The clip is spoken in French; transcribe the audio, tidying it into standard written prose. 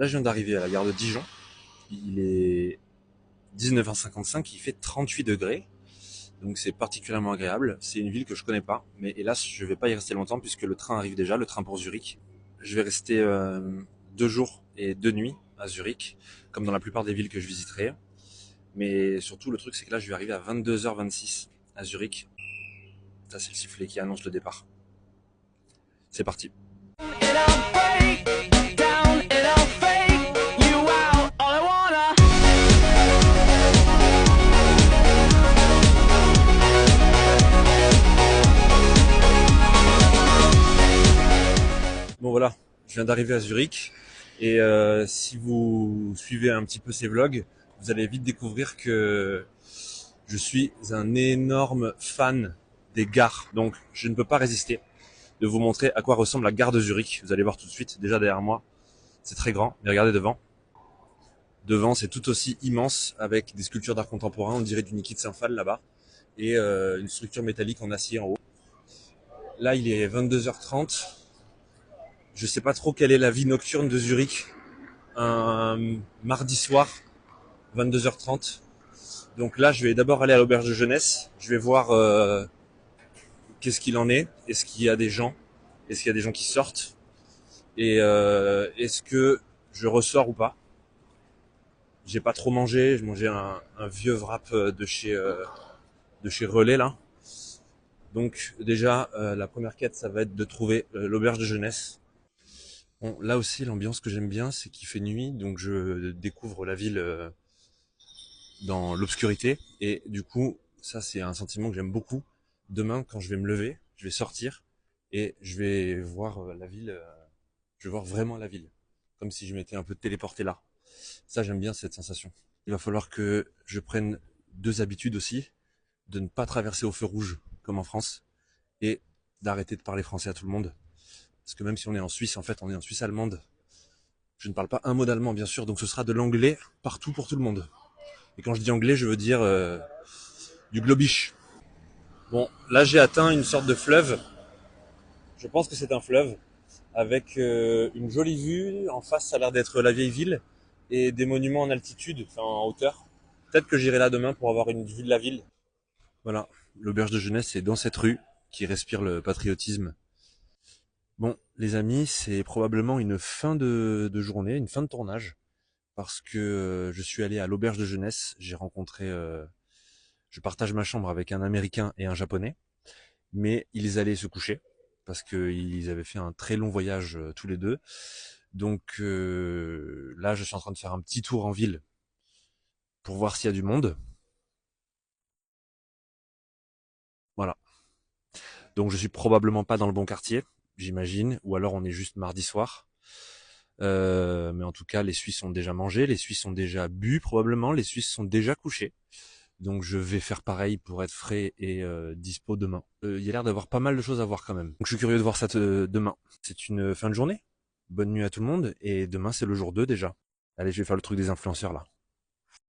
Là, je viens d'arriver à la gare de Dijon. Il est 19h55, il fait 38 degrés. Donc c'est particulièrement agréable. C'est une ville que je connais pas, mais hélas, je vais pas y rester longtemps puisque le train arrive déjà, le train pour Zurich. Je vais rester 2 jours et 2 nuits à Zurich, comme dans la plupart des villes que je visiterai. Mais surtout, le truc, c'est que là, je vais arriver à 22h26 à Zurich. Ça, c'est le sifflet qui annonce le départ. C'est parti. Bon voilà, je viens d'arriver à Zurich et si vous suivez un petit peu ces vlogs, vous allez vite découvrir que je suis un énorme fan des gares. Donc je ne peux pas résister de vous montrer à quoi ressemble la gare de Zurich. Vous allez voir tout de suite, déjà derrière moi, c'est très grand, mais regardez devant. Devant, c'est tout aussi immense avec des sculptures d'art contemporain, on dirait du Niki de Saint-Phal là-bas, et une structure métallique en acier en haut. Là, il est 22h30. Je sais pas trop quelle est la vie nocturne de Zurich un mardi soir, 22h30. Donc là, je vais d'abord aller à l'auberge de jeunesse. Je vais voir qu'est-ce qu'il en est. Est-ce qu'il y a des gens? Est-ce qu'il y a des gens qui sortent? Et est-ce que je ressors ou pas? J'ai pas trop mangé. Je mangeais un vieux wrap de chez Relais là. Donc déjà, la première quête, ça va être de trouver l'auberge de jeunesse. Bon, là aussi, l'ambiance que j'aime bien, c'est qu'il fait nuit, donc je découvre la ville dans l'obscurité. Et du coup, ça, c'est un sentiment que j'aime beaucoup. Demain, quand je vais me lever, je vais sortir et je vais voir la ville. Je vais voir vraiment la ville, comme si je m'étais un peu téléporté là. Ça, j'aime bien cette sensation. Il va falloir que je prenne 2 habitudes aussi, de ne pas traverser au feu rouge, comme en France, et d'arrêter de parler français à tout le monde. Parce que même si on est en Suisse, en fait, on est en Suisse allemande. Je ne parle pas un mot d'allemand, bien sûr, donc ce sera de l'anglais partout pour tout le monde. Et quand je dis anglais, je veux dire du globish. Bon, là j'ai atteint une sorte de fleuve. Je pense que c'est un fleuve avec une jolie vue. En face, ça a l'air d'être la vieille ville et des monuments en altitude, enfin en hauteur. Peut-être que j'irai là demain pour avoir une vue de la ville. Voilà, l'auberge de jeunesse est dans cette rue qui respire le patriotisme. Bon, les amis, c'est probablement une fin de journée, une fin de tournage, parce que je suis allé à l'auberge de jeunesse. J'ai rencontré, je partage ma chambre avec un Américain et un Japonais, mais ils allaient se coucher parce qu'ils avaient fait un très long voyage tous les deux. Donc là, je suis en train de faire un petit tour en ville pour voir s'il y a du monde. Voilà. Donc je suis probablement pas dans le bon quartier, j'imagine, ou alors on est juste mardi soir. Mais en tout cas, les Suisses ont déjà mangé, les Suisses ont déjà bu probablement, les Suisses sont déjà couchés. Donc je vais faire pareil pour être frais et dispo demain. Il y a l'air d'avoir pas mal de choses à voir quand même. Donc je suis curieux de voir ça demain. C'est une fin de journée. Bonne nuit à tout le monde et demain c'est le jour 2 déjà. Allez, je vais faire le truc des influenceurs là.